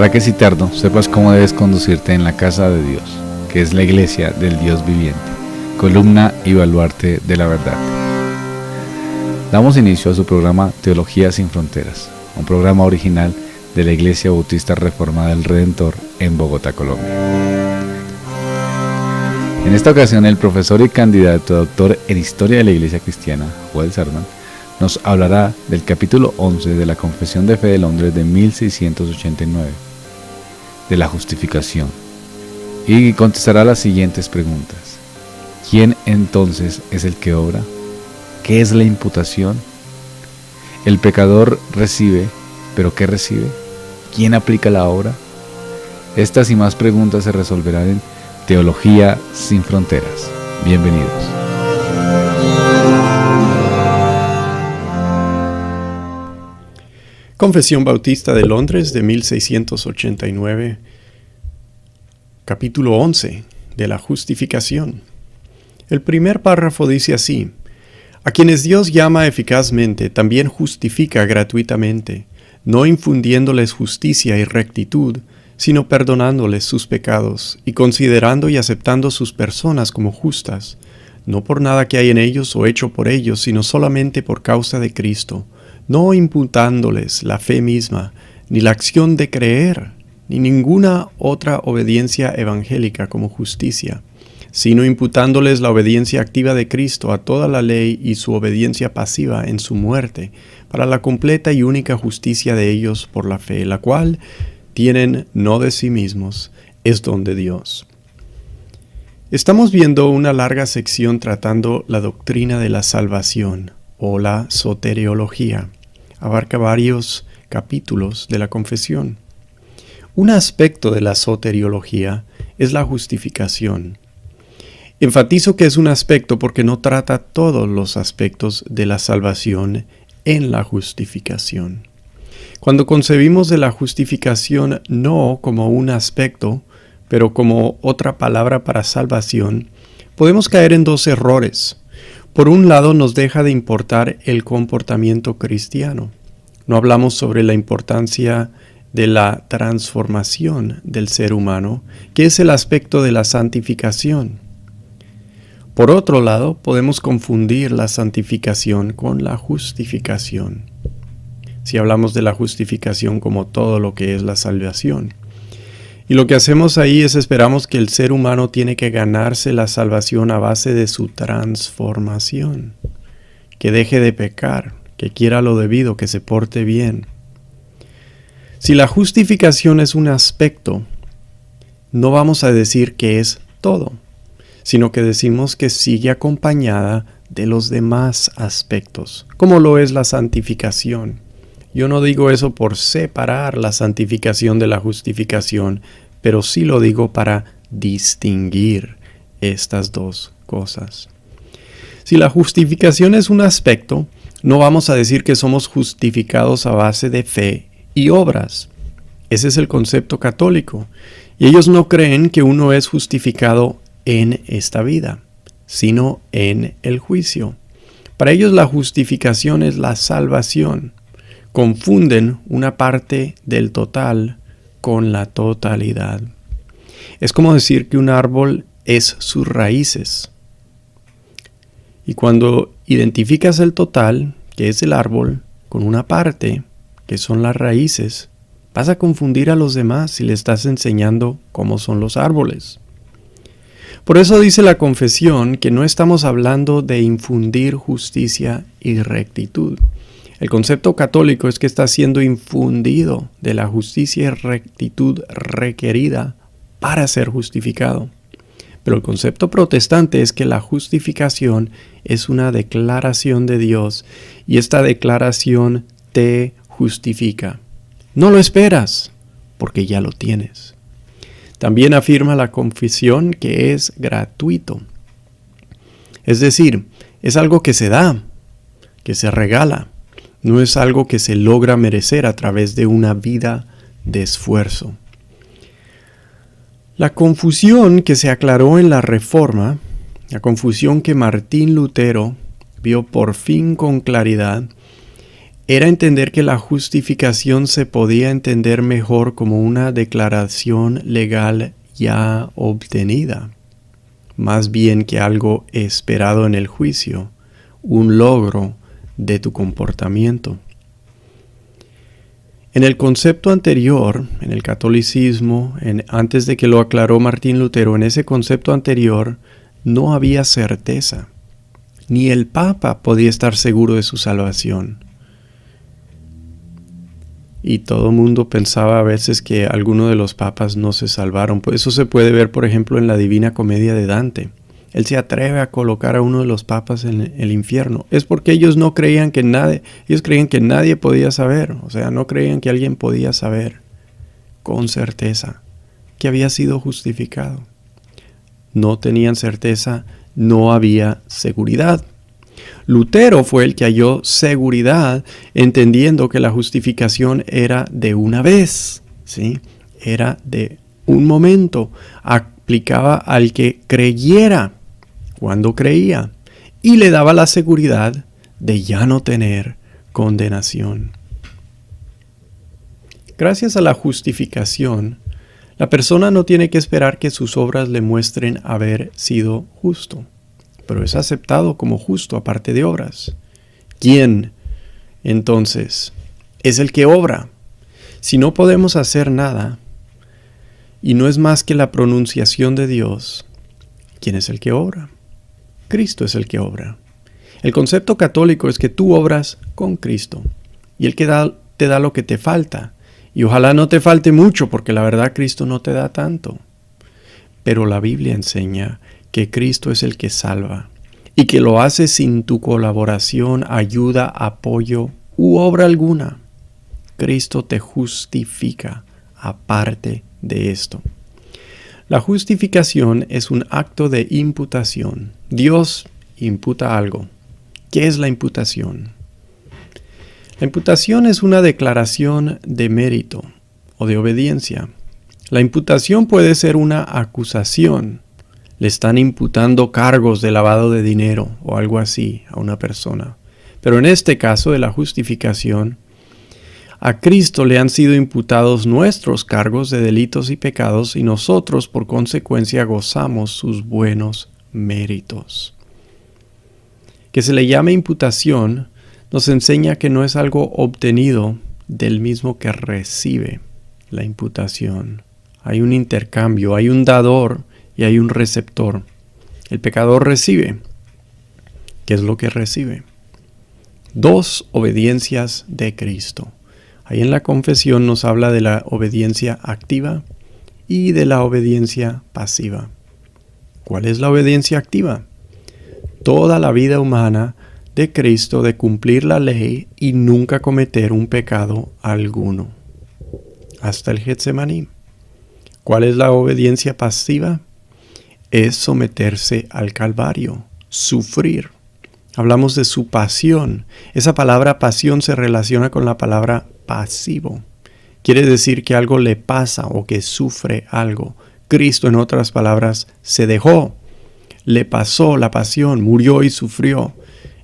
para que si tardo sepas cómo debes conducirte en la casa de Dios, que es la iglesia del Dios viviente, columna y baluarte de la verdad. Damos inicio a su programa Teología sin Fronteras, un programa original de la Iglesia Bautista Reformada del Redentor en Bogotá, Colombia. En esta ocasión, el profesor y candidato a doctor en Historia de la Iglesia Cristiana, Joel Sarman, nos hablará del capítulo 11 de la Confesión de Fe de Londres de 1689, de la justificación, y contestará las siguientes preguntas. ¿Quién entonces es el que obra? ¿Qué es la imputación? El pecador recibe, ¿pero qué recibe? ¿Quién aplica la obra? Estas y más preguntas se resolverán en Teología sin Fronteras. Bienvenidos. Confesión Bautista de Londres de 1689, capítulo 11 de la justificación. El primer párrafo dice así: a quienes Dios llama eficazmente, también justifica gratuitamente, no infundiéndoles justicia y rectitud, sino perdonándoles sus pecados y considerando y aceptando sus personas como justas, no por nada que hay en ellos o hecho por ellos, sino solamente por causa de Cristo, no imputándoles la fe misma, ni la acción de creer, ni ninguna otra obediencia evangélica como justicia, sino imputándoles la obediencia activa de Cristo a toda la ley y su obediencia pasiva en su muerte, para la completa y única justicia de ellos por la fe, la cual tienen no de sí mismos, es don de Dios. Estamos viendo una larga sección tratando la doctrina de la salvación, o la soteriología. Abarca varios capítulos de la confesión. Un aspecto de la soteriología es la justificación. Enfatizo que es un aspecto porque no trata todos los aspectos de la salvación en la justificación. Cuando concebimos de la justificación no como un aspecto, pero como otra palabra para salvación, podemos caer en dos errores. Por un lado, nos deja de importar el comportamiento cristiano. No hablamos sobre la importancia de la transformación del ser humano, que es el aspecto de la santificación. Por otro lado, podemos confundir la santificación con la justificación. Si hablamos de la justificación como todo lo que es la salvación. Y lo que hacemos ahí es esperamos que el ser humano tiene que ganarse la salvación a base de su transformación. Que deje de pecar, que quiera lo debido, que se porte bien. Si la justificación es un aspecto, no vamos a decir que es todo, sino que decimos que sigue acompañada de los demás aspectos, como lo es la santificación. Yo no digo eso por separar la santificación de la justificación, pero sí lo digo para distinguir estas dos cosas. Si la justificación es un aspecto, no vamos a decir que somos justificados a base de fe y obras. Ese es el concepto católico. Y ellos no creen que uno es justificado en esta vida, sino en el juicio. Para ellos la justificación es la salvación. Confunden una parte del total con la totalidad. Es como decir que un árbol es sus raíces. Y cuando identificas el total, que es el árbol, con una parte, que son las raíces, vas a confundir a los demás si le estás enseñando cómo son los árboles. Por eso dice la confesión que no estamos hablando de infundir justicia y rectitud. El concepto católico es que está siendo infundido de la justicia y rectitud requerida para ser justificado. Pero el concepto protestante es que la justificación es una declaración de Dios y esta declaración te justifica. No lo esperas porque ya lo tienes. También afirma la confesión que es gratuito. Es decir, es algo que se da, que se regala. No es algo que se logra merecer a través de una vida de esfuerzo. La confusión que se aclaró en la Reforma, la confusión que Martín Lutero vio por fin con claridad, era entender que la justificación se podía entender mejor como una declaración legal ya obtenida, más bien que algo esperado en el juicio, un logro de tu comportamiento. En el concepto anterior, en el catolicismo, antes de que lo aclaró Martín Lutero, en ese concepto anterior no había certeza. Ni el Papa podía estar seguro de su salvación. Y todo el mundo pensaba a veces que algunos de los papas no se salvaron. Pues eso se puede ver, por ejemplo, en la Divina Comedia de Dante. Él se atreve a colocar a uno de los papas en el infierno. Es porque ellos no creían que ellos creían que nadie podía saber. O sea, no creían que alguien podía saber con certeza que había sido justificado. No tenían certeza, no había seguridad. Lutero fue el que halló seguridad, entendiendo que la justificación era de una vez, ¿sí? Era de un momento, aplicaba al que creyera cuando creía y le daba la seguridad de ya no tener condenación. Gracias a la justificación, la persona no tiene que esperar que sus obras le muestren haber sido justo, pero es aceptado como justo aparte de obras. ¿Quién, entonces, es el que obra? Si no podemos hacer nada, y no es más que la pronunciación de Dios, ¿quién es el que obra? Cristo es el que obra. El concepto católico es que tú obras con Cristo, y Él te da lo que te falta. Y ojalá no te falte mucho, porque la verdad Cristo no te da tanto. Pero la Biblia enseña que Cristo es el que salva, y que lo hace sin tu colaboración, ayuda, apoyo u obra alguna. Cristo te justifica aparte de esto. La justificación es un acto de imputación. Dios imputa algo. ¿Qué es la imputación? La imputación es una declaración de mérito o de obediencia. La imputación puede ser una acusación. Le están imputando cargos de lavado de dinero o algo así a una persona. Pero en este caso de la justificación, a Cristo le han sido imputados nuestros cargos de delitos y pecados y nosotros por consecuencia gozamos sus buenos méritos. Que se le llame imputación nos enseña que no es algo obtenido del mismo que recibe la imputación. Hay un intercambio, hay un dador y hay un receptor. El pecador recibe. ¿Qué es lo que recibe? 2 obediencias de Cristo. Ahí en la confesión nos habla de la obediencia activa y de la obediencia pasiva. ¿Cuál es la obediencia activa? Toda la vida humana de Cristo de cumplir la ley y nunca cometer un pecado alguno. Hasta el Getsemaní. ¿Cuál es la obediencia pasiva? Es someterse al Calvario, sufrir. Hablamos de su pasión. Esa palabra pasión se relaciona con la palabra pasivo. Quiere decir que algo le pasa o que sufre algo. Cristo, en otras palabras, se dejó. Le pasó la pasión, murió y sufrió.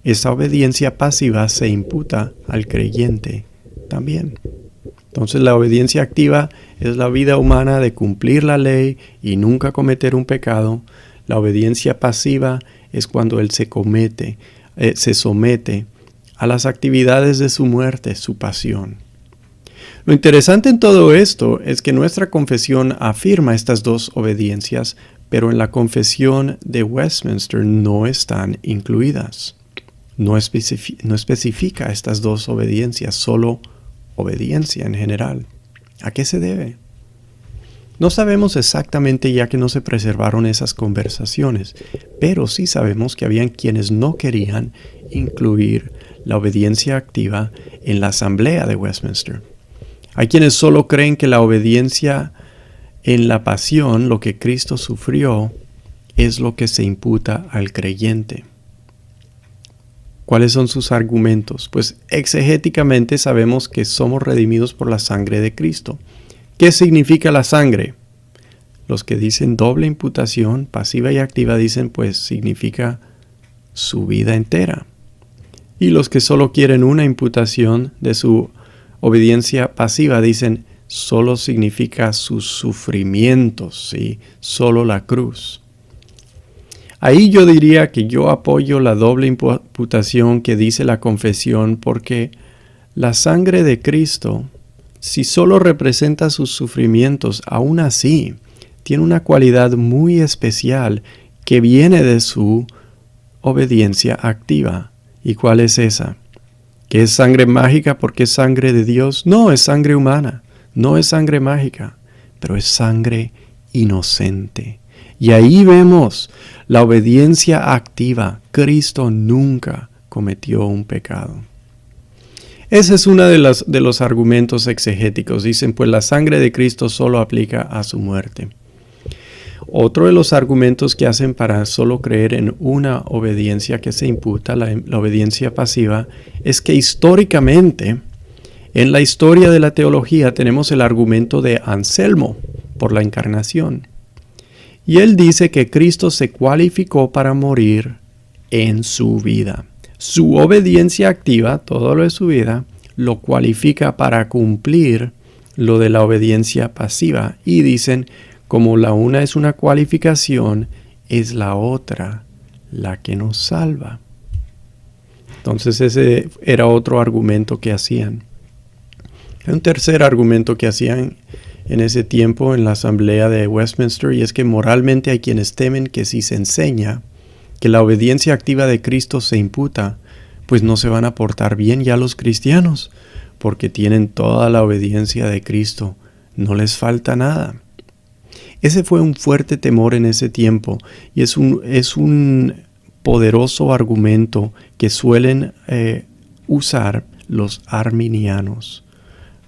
Esa obediencia pasiva se imputa al creyente también. Entonces la obediencia activa es la vida humana de cumplir la ley y nunca cometer un pecado. La obediencia pasiva es cuando él se somete a las actividades de su muerte, su pasión. Lo interesante en todo esto es que nuestra confesión afirma estas 2 obediencias, pero en la confesión de Westminster no están incluidas. No especifica estas 2 obediencias, solo obediencia en general. ¿A qué se debe? No sabemos exactamente, ya que no se preservaron esas conversaciones, pero sí sabemos que habían quienes no querían incluir la obediencia activa en la asamblea de Westminster. Hay quienes solo creen que la obediencia en la pasión, lo que Cristo sufrió, es lo que se imputa al creyente. ¿Cuáles son sus argumentos? Pues exegéticamente sabemos que somos redimidos por la sangre de Cristo. ¿Qué significa la sangre? Los que dicen doble imputación, pasiva y activa, dicen pues significa su vida entera. Y los que solo quieren una imputación de su obediencia pasiva dicen, solo significa sus sufrimientos, ¿sí? Solo la cruz. Ahí yo diría que yo apoyo la doble imputación que dice la confesión, porque la sangre de Cristo, si solo representa sus sufrimientos, aún así tiene una cualidad muy especial que viene de su obediencia activa. ¿Y cuál es esa? ¿Que es sangre mágica porque es sangre de Dios? No, es sangre humana, no es sangre mágica, pero es sangre inocente. Y ahí vemos la obediencia activa. Cristo nunca cometió un pecado. Ese es uno de los argumentos exegéticos. Dicen, pues la sangre de Cristo solo aplica a su muerte. Otro de los argumentos que hacen para solo creer en una obediencia que se imputa, la obediencia pasiva, es que históricamente, en la historia de la teología, tenemos el argumento de Anselmo por la encarnación. Y él dice que Cristo se cualificó para morir en su vida. Su obediencia activa, todo lo de su vida, lo cualifica para cumplir lo de la obediencia pasiva. Y dicen, como la una es una cualificación, es la otra la que nos salva. Entonces ese era otro argumento que hacían. Un tercer argumento que hacían en ese tiempo en la asamblea de Westminster, y es que moralmente hay quienes temen que si se enseña que la obediencia activa de Cristo se imputa, pues no se van a portar bien ya los cristianos, porque tienen toda la obediencia de Cristo, no les falta nada. Ese fue un fuerte temor en ese tiempo, y es un poderoso argumento que suelen usar los arminianos.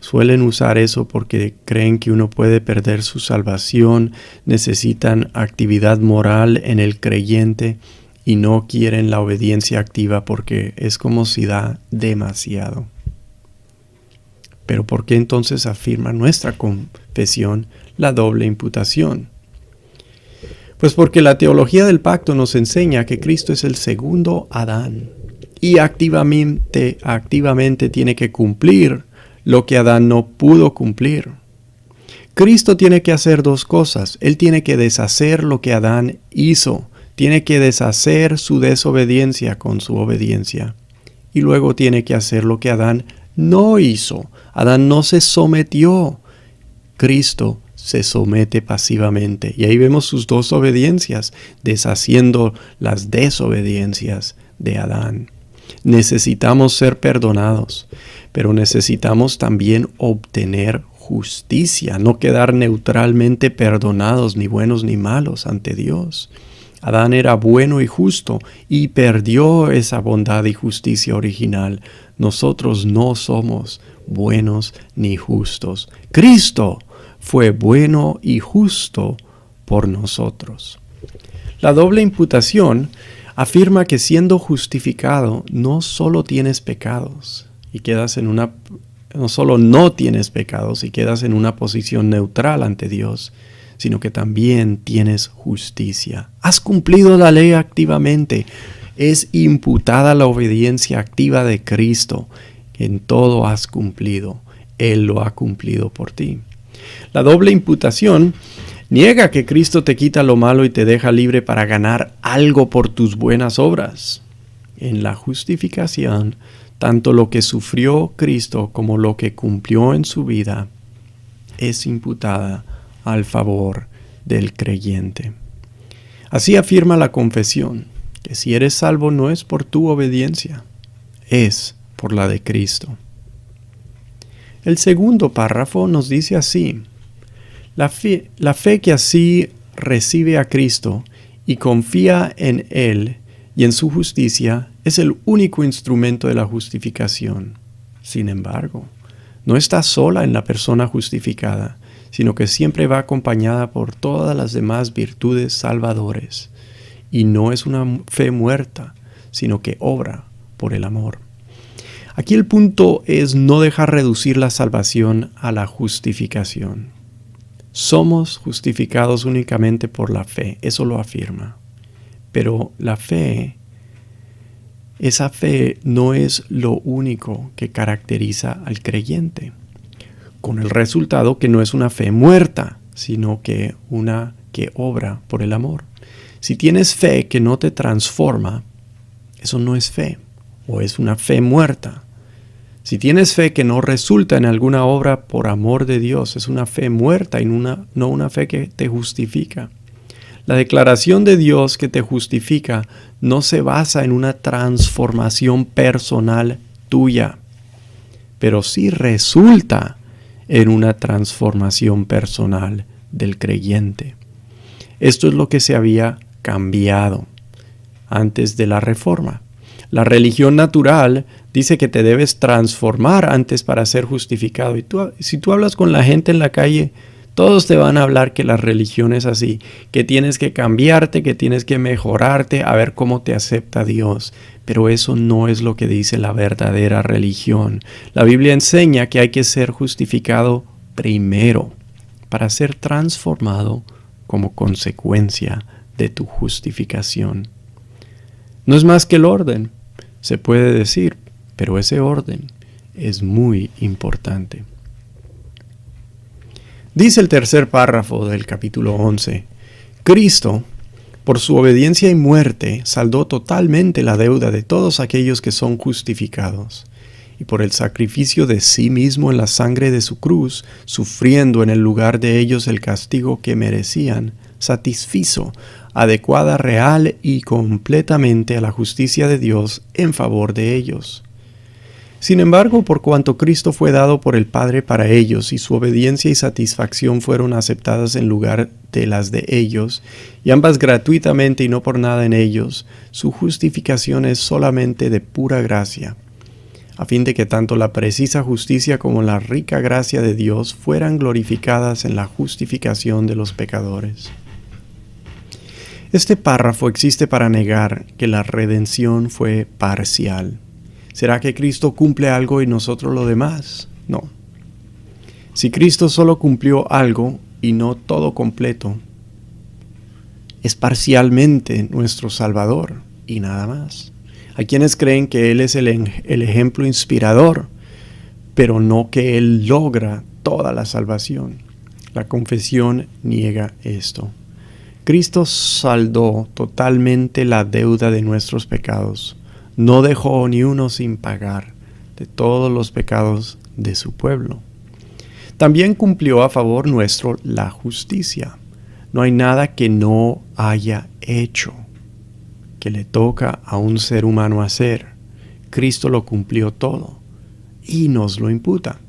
Suelen usar eso porque creen que uno puede perder su salvación, necesitan actividad moral en el creyente y no quieren la obediencia activa porque es como si da demasiado. Pero ¿por qué entonces afirma nuestra confesión la doble imputación? Pues porque la teología del pacto nos enseña que Cristo es el segundo Adán y activamente tiene que cumplir lo que Adán no pudo cumplir. Cristo tiene que hacer dos cosas. Él tiene que deshacer lo que Adán hizo. Tiene que deshacer su desobediencia con su obediencia. Y luego tiene que hacer lo que Adán no hizo. Adán no se sometió. Cristo se somete pasivamente. Y ahí vemos sus dos obediencias, deshaciendo las desobediencias de Adán. Necesitamos ser perdonados, pero necesitamos también obtener justicia, no quedar neutralmente perdonados, ni buenos ni malos ante Dios. Adán era bueno y justo y perdió esa bondad y justicia original. Nosotros no somos buenos ni justos. Cristo fue bueno y justo por nosotros. La doble imputación afirma que siendo justificado no solo tienes pecados y quedas en una, no solo no tienes pecados y quedas en una posición neutral ante Dios, sino que también tienes justicia. Has cumplido la ley activamente. Es imputada la obediencia activa de Cristo. En todo has cumplido. Él lo ha cumplido por ti. La doble imputación niega que Cristo te quita lo malo y te deja libre para ganar algo por tus buenas obras. En la justificación, tanto lo que sufrió Cristo como lo que cumplió en su vida es imputada al favor del creyente. Así afirma la confesión, que si eres salvo no es por tu obediencia, es por la de Cristo. El segundo párrafo nos dice así: la fe que así recibe a Cristo y confía en Él y en su justicia es el único instrumento de la justificación. Sin embargo, no está sola en la persona justificada, sino que siempre va acompañada por todas las demás virtudes salvadores. Y no es una fe muerta, sino que obra por el amor. Aquí el punto es no dejar reducir la salvación a la justificación. Somos justificados únicamente por la fe, eso lo afirma. Pero la fe esa fe no es lo único que caracteriza al creyente, con el resultado que no es una fe muerta, sino que una que obra por el amor. Si tienes fe que no te transforma, eso no es fe, o es una fe muerta. Si tienes fe que no resulta en alguna obra por amor de Dios, es una fe muerta y no una fe que te justifica. La declaración de Dios que te justifica no se basa en una transformación personal tuya, pero sí resulta en una transformación personal del creyente. Esto es lo que se había cambiado antes de la reforma. La religión natural dice que te debes transformar antes para ser justificado. Y si tú hablas con la gente en la calle, todos te van a hablar que la religión es así, que tienes que cambiarte, que tienes que mejorarte, a ver cómo te acepta Dios. Pero eso no es lo que dice la verdadera religión. La Biblia enseña que hay que ser justificado primero para ser transformado como consecuencia de tu justificación. No es más que el orden, se puede decir, pero ese orden es muy importante. Dice el tercer párrafo del capítulo 11, Cristo, por su obediencia y muerte, saldó totalmente la deuda de todos aquellos que son justificados, y por el sacrificio de sí mismo en la sangre de su cruz, sufriendo en el lugar de ellos el castigo que merecían, satisfizo adecuada, real y completamente a la justicia de Dios en favor de ellos. Sin embargo, por cuanto Cristo fue dado por el Padre para ellos y su obediencia y satisfacción fueron aceptadas en lugar de las de ellos, y ambas gratuitamente y no por nada en ellos, su justificación es solamente de pura gracia, a fin de que tanto la precisa justicia como la rica gracia de Dios fueran glorificadas en la justificación de los pecadores. Este párrafo existe para negar que la redención fue parcial. ¿Será que Cristo cumple algo y nosotros lo demás? No. Si Cristo solo cumplió algo y no todo completo, es parcialmente nuestro Salvador y nada más. Hay quienes creen que Él es el ejemplo inspirador, pero no que Él logra toda la salvación. La confesión niega esto. Cristo saldó totalmente la deuda de nuestros pecados. No dejó ni uno sin pagar de todos los pecados de su pueblo. También cumplió a favor nuestro la justicia. No hay nada que no haya hecho, que le toca a un ser humano hacer. Cristo lo cumplió todo y nos lo imputa.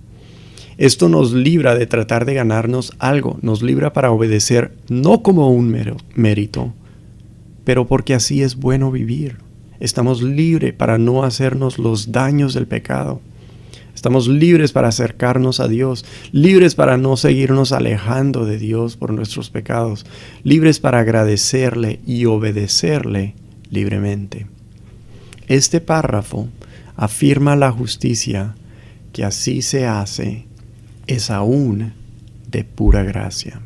Esto nos libra de tratar de ganarnos algo, nos libra para obedecer no como un mérito, pero porque así es bueno vivir. Estamos libres para no hacernos los daños del pecado. Estamos libres para acercarnos a Dios, libres para no seguirnos alejando de Dios por nuestros pecados, libres para agradecerle y obedecerle libremente. Este párrafo afirma la justicia que así se hace es aún de pura gracia.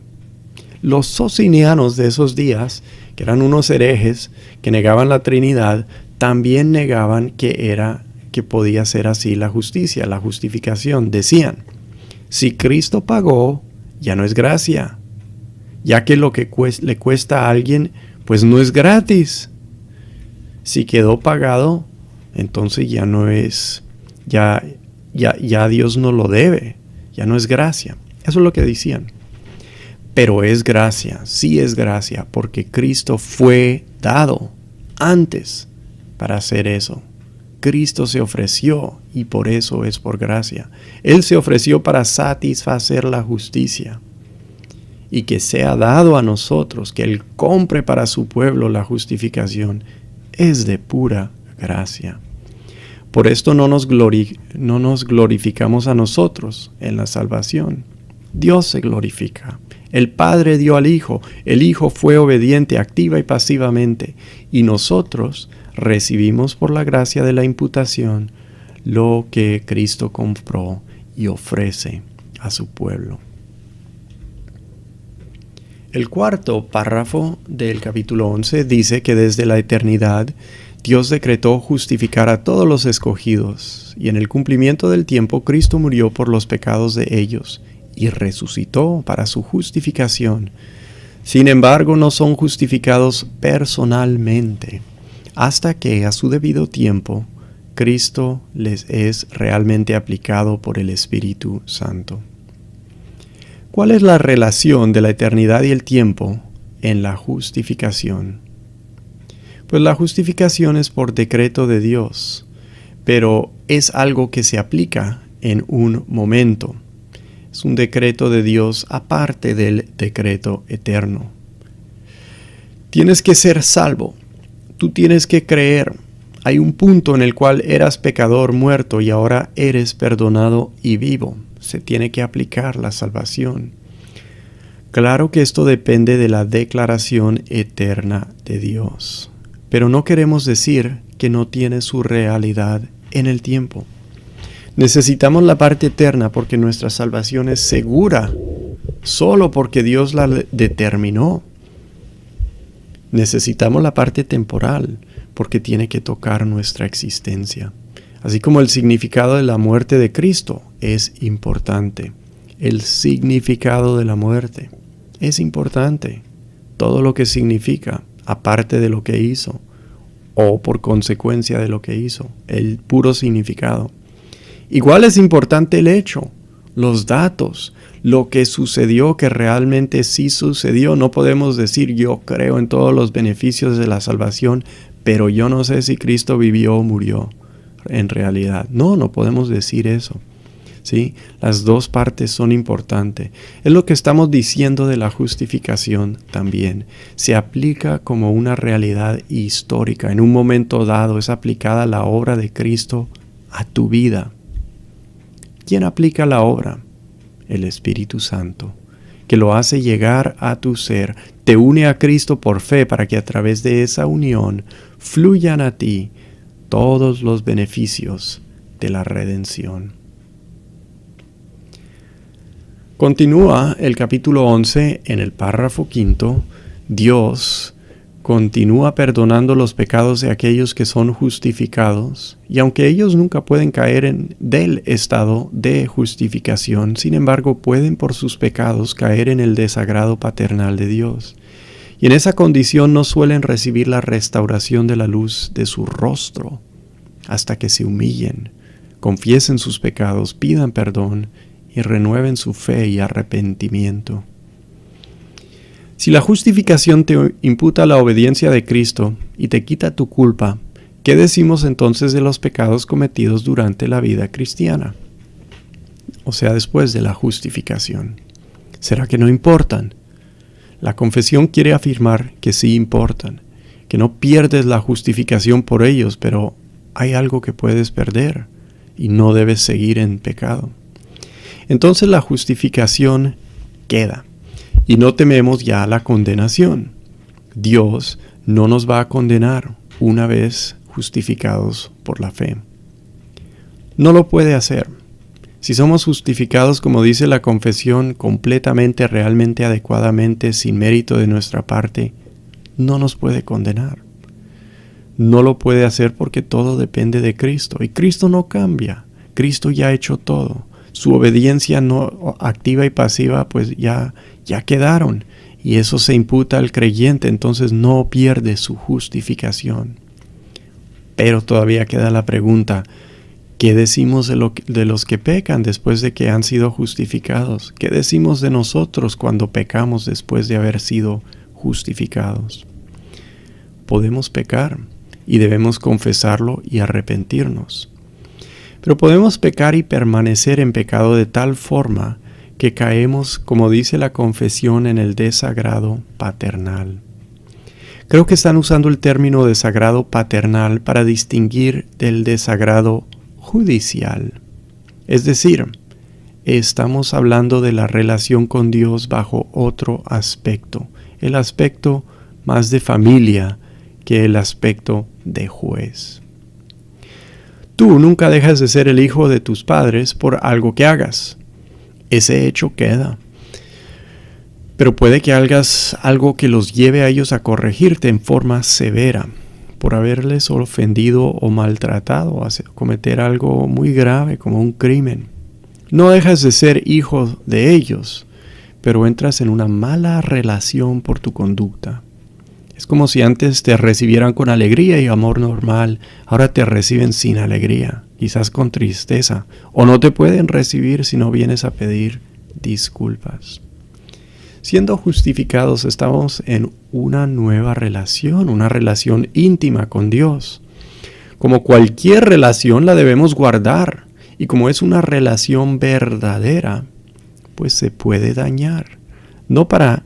Los socinianos de esos días, que eran unos herejes que negaban la Trinidad, también negaban que podía ser así la justicia, la justificación. Decían, si Cristo pagó, ya no es gracia, ya que lo que le cuesta a alguien, pues no es gratis. Si quedó pagado, entonces ya no es, ya Dios no lo debe, ya no es gracia. Eso es lo que decían. Pero es gracia, sí es gracia, porque Cristo fue dado antes para hacer eso. Cristo se ofreció y por eso es por gracia. Él se ofreció para satisfacer la justicia y que sea dado a nosotros, que Él compre para su pueblo la justificación, es de pura gracia. Por esto no nos glorificamos a nosotros en la salvación. Dios se glorifica. El Padre dio al Hijo, el Hijo fue obediente activa y pasivamente, y nosotros recibimos por la gracia de la imputación lo que Cristo compró y ofrece a su pueblo. El cuarto párrafo del capítulo 11 dice que desde la eternidad Dios decretó justificar a todos los escogidos, y en el cumplimiento del tiempo Cristo murió por los pecados de ellos y resucitó para su justificación. Sin embargo, no son justificados personalmente, hasta que a su debido tiempo Cristo les es realmente aplicado por el Espíritu Santo. ¿Cuál es la relación de la eternidad y el tiempo en la justificación? Pues la justificación es por decreto de Dios, pero es algo que se aplica en un momento. Es un decreto de Dios aparte del decreto eterno. Tienes que ser salvo. Tú tienes que creer. Hay un punto en el cual eras pecador muerto y ahora eres perdonado y vivo. Se tiene que aplicar la salvación. Claro que esto depende de la declaración eterna de Dios. Pero no queremos decir que no tiene su realidad en el tiempo. Necesitamos la parte eterna porque nuestra salvación es segura, solo porque Dios la determinó. Necesitamos la parte temporal porque tiene que tocar nuestra existencia. Así como el significado de la muerte de Cristo es importante. El significado de la muerte es importante. Todo lo que significa, aparte de lo que hizo, o por consecuencia de lo que hizo, el puro significado. Igual es importante el hecho, los datos, lo que sucedió, que realmente sí sucedió. No podemos decir yo creo en todos los beneficios de la salvación, pero yo no sé si Cristo vivió o murió en realidad. No podemos decir eso. ¿Sí? Las dos partes son importantes. Es lo que estamos diciendo de la justificación también. Se aplica como una realidad histórica. En un momento dado es aplicada la obra de Cristo a tu vida. ¿Quién aplica la obra? El Espíritu Santo, que lo hace llegar a tu ser. Te une a Cristo por fe para que a través de esa unión fluyan a ti todos los beneficios de la redención. Continúa el capítulo 11 en el párrafo 5. Dios continúa perdonando los pecados de aquellos que son justificados, y aunque ellos nunca pueden caer del estado de justificación, sin embargo pueden por sus pecados caer en el desagrado paternal de Dios. Y en esa condición no suelen recibir la restauración de la luz de su rostro hasta que se humillen, confiesen sus pecados, pidan perdón y renueven su fe y arrepentimiento. Si la justificación te imputa la obediencia de Cristo y te quita tu culpa, ¿qué decimos entonces de los pecados cometidos durante la vida cristiana? O sea, después de la justificación. ¿Será que no importan? La confesión quiere afirmar que sí importan, que no pierdes la justificación por ellos, pero hay algo que puedes perder y no debes seguir en pecado. Entonces la justificación queda y no tememos ya la condenación. Dios no nos va a condenar una vez justificados por la fe. No lo puede hacer. Si somos justificados, como dice la confesión, completamente, realmente, adecuadamente, sin mérito de nuestra parte, no nos puede condenar. No lo puede hacer porque todo depende de Cristo. Y Cristo no cambia. Cristo ya ha hecho todo. Su obediencia no activa y pasiva pues ya quedaron. Y eso se imputa al creyente, entonces no pierde su justificación. Pero todavía queda la pregunta, ¿qué decimos de los que pecan después de que han sido justificados? ¿Qué decimos de nosotros cuando pecamos después de haber sido justificados? Podemos pecar y debemos confesarlo y arrepentirnos. Pero podemos pecar y permanecer en pecado de tal forma que caemos, como dice la confesión, en el desagrado paternal. Creo que están usando el término desagrado paternal para distinguir del desagrado judicial. Es decir, estamos hablando de la relación con Dios bajo otro aspecto, el aspecto más de familia que el aspecto de juez. Tú nunca dejas de ser el hijo de tus padres por algo que hagas. Ese hecho queda. Pero puede que hagas algo que los lleve a ellos a corregirte en forma severa. por haberles ofendido o maltratado, o cometer algo muy grave como un crimen. No dejas de ser hijo de ellos, pero entras en una mala relación por tu conducta. Es como si antes te recibieran con alegría y amor normal, ahora te reciben sin alegría, quizás con tristeza, o no te pueden recibir si no vienes a pedir disculpas. Siendo justificados, estamos en una nueva relación, una relación íntima con Dios. Como cualquier relación, la debemos guardar, y como es una relación verdadera, pues se puede dañar. No para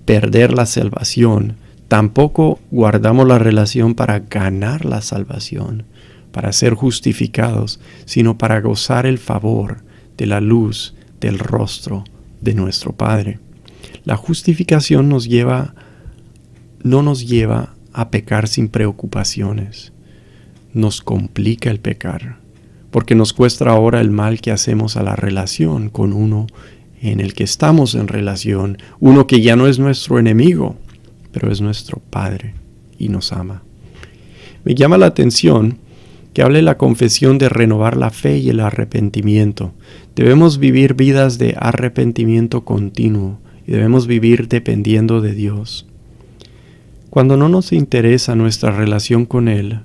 perder la salvación, tampoco guardamos la relación para ganar la salvación, para ser justificados, sino para gozar el favor de la luz del rostro de nuestro Padre. La justificación no nos lleva a pecar sin preocupaciones. Nos complica el pecar, porque nos cuesta ahora el mal que hacemos a la relación con uno en el que estamos en relación, uno que ya no es nuestro enemigo, pero es nuestro Padre y nos ama. Me llama la atención que hable la confesión de renovar la fe y el arrepentimiento. Debemos vivir vidas de arrepentimiento continuo y debemos vivir dependiendo de Dios. Cuando no nos interesa nuestra relación con Él,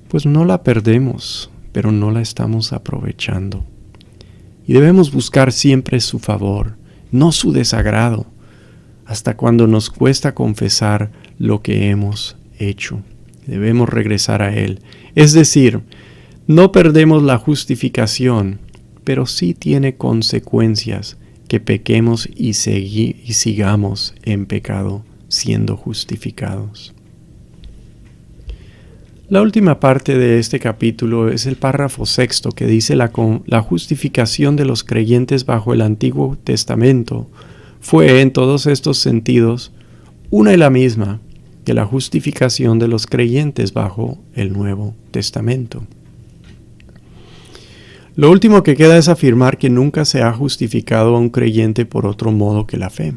pues no la perdemos, pero no la estamos aprovechando. Y debemos buscar siempre su favor, no su desagrado, hasta cuando nos cuesta confesar lo que hemos hecho. Debemos regresar a Él. Es decir, no perdemos la justificación, pero sí tiene consecuencias que pequemos y sigamos en pecado siendo justificados. La última parte de este capítulo es el párrafo 6 que dice la justificación de los creyentes bajo el Antiguo Testamento fue en todos estos sentidos una y la misma que la justificación de los creyentes bajo el Nuevo Testamento. Lo último que queda es afirmar que nunca se ha justificado a un creyente por otro modo que la fe.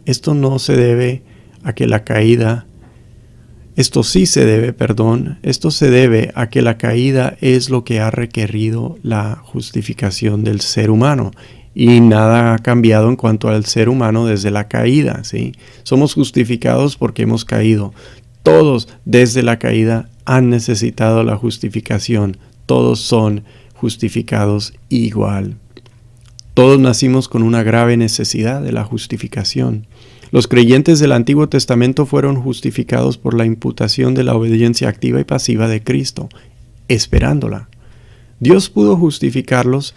Esto se debe a que la caída es lo que ha requerido la justificación del ser humano. Y nada ha cambiado en cuanto al ser humano desde la caída, ¿sí? Somos justificados porque hemos caído. Todos desde la caída han necesitado la justificación. Todos son justificados igual. Todos nacimos con una grave necesidad de la justificación. Los creyentes del Antiguo Testamento fueron justificados por la imputación de la obediencia activa y pasiva de Cristo, esperándola. Dios pudo justificarlos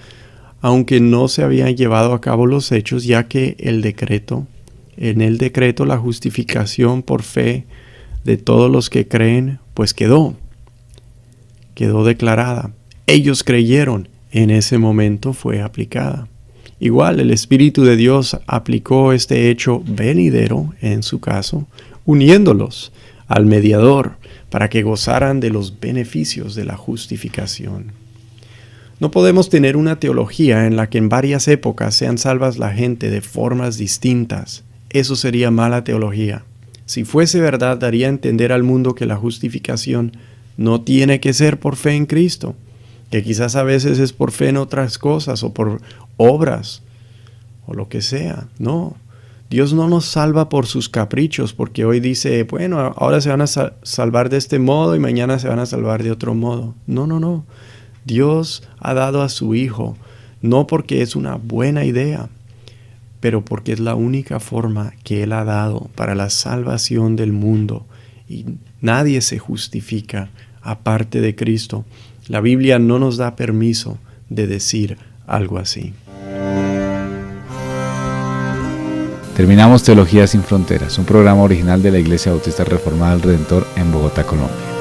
aunque no se habían llevado a cabo los hechos, ya que en el decreto la justificación por fe de todos los que creen, pues quedó declarada. Ellos creyeron, en ese momento fue aplicada. Igual el Espíritu de Dios aplicó este hecho venidero, en su caso, uniéndolos al mediador para que gozaran de los beneficios de la justificación. No podemos tener una teología en la que en varias épocas sean salvas la gente de formas distintas. Eso sería mala teología. Si fuese verdad, daría a entender al mundo que la justificación no tiene que ser por fe en Cristo, que quizás a veces es por fe en otras cosas o por obras o lo que sea. No, Dios no nos salva por sus caprichos, porque hoy dice, bueno, ahora se van a salvar de este modo y mañana se van a salvar de otro modo. No. Dios ha dado a su Hijo, no porque es una buena idea, pero porque es la única forma que Él ha dado para la salvación del mundo. Y nadie se justifica aparte de Cristo. La Biblia no nos da permiso de decir algo así. Terminamos Teología Sin Fronteras, un programa original de la Iglesia Bautista Reformada del Redentor en Bogotá, Colombia.